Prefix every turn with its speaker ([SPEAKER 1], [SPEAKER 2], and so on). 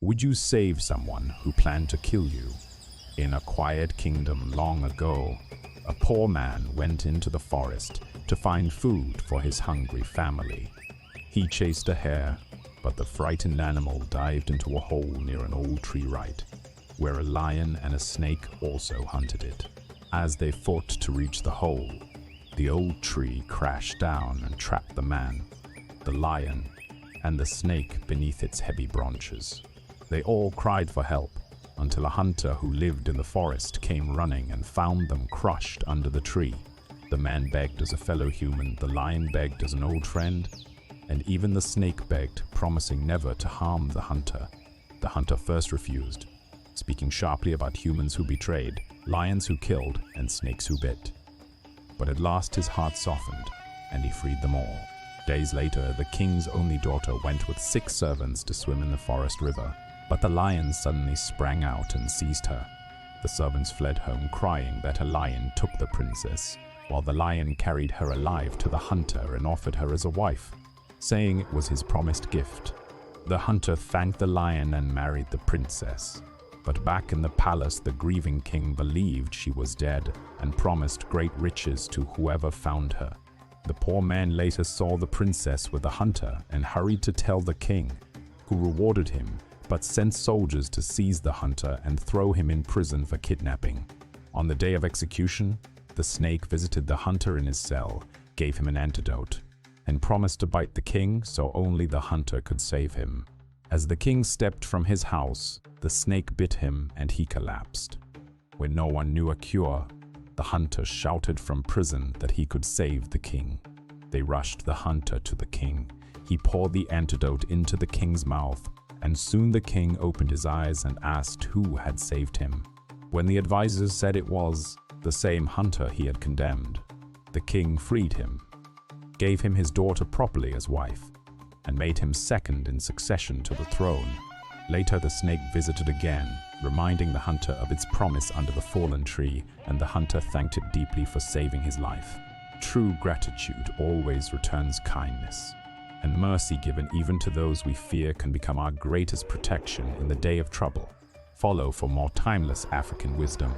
[SPEAKER 1] Would you save someone who planned to kill you? In a quiet kingdom long ago, a poor man went into the forest to find food for his hungry family. He chased a hare, but the frightened animal dived into a hole near an old tree right, where a lion and a snake also hunted it. As they fought to reach the hole, the old tree crashed down and trapped the man, the lion, and the snake beneath its heavy branches. They all cried for help, until a hunter who lived in the forest came running and found them crushed under the tree. The man begged as a fellow human, the lion begged as an old friend, and even the snake begged, promising never to harm the hunter. The hunter first refused, speaking sharply about humans who betrayed, lions who killed, and snakes who bit. But at last his heart softened, and he freed them all. Days later, the king's only daughter went with 6 servants to swim in the forest river. But the lion suddenly sprang out and seized her. The servants fled home crying that a lion took the princess, while the lion carried her alive to the hunter and offered her as a wife, saying it was his promised gift. The hunter thanked the lion and married the princess. But back in the palace, the grieving king believed she was dead and promised great riches to whoever found her. The poor man later saw the princess with the hunter and hurried to tell the king, who rewarded him but sent soldiers to seize the hunter and throw him in prison for kidnapping. On the day of execution, the snake visited the hunter in his cell, gave him an antidote, and promised to bite the king so only the hunter could save him. As the king stepped from his house, the snake bit him and he collapsed. When no one knew a cure, the hunter shouted from prison that he could save the king. They rushed the hunter to the king. He poured the antidote into the king's mouth, and soon the king opened his eyes and asked who had saved him. When the advisors said it was the same hunter he had condemned, the king freed him, gave him his daughter properly as wife, and made him second in succession to the throne. Later the snake visited again, reminding the hunter of its promise under the fallen tree, and the hunter thanked it deeply for saving his life. True gratitude always returns kindness, and mercy given even to those we fear can become our greatest protection in the day of trouble. Follow for more timeless African wisdom.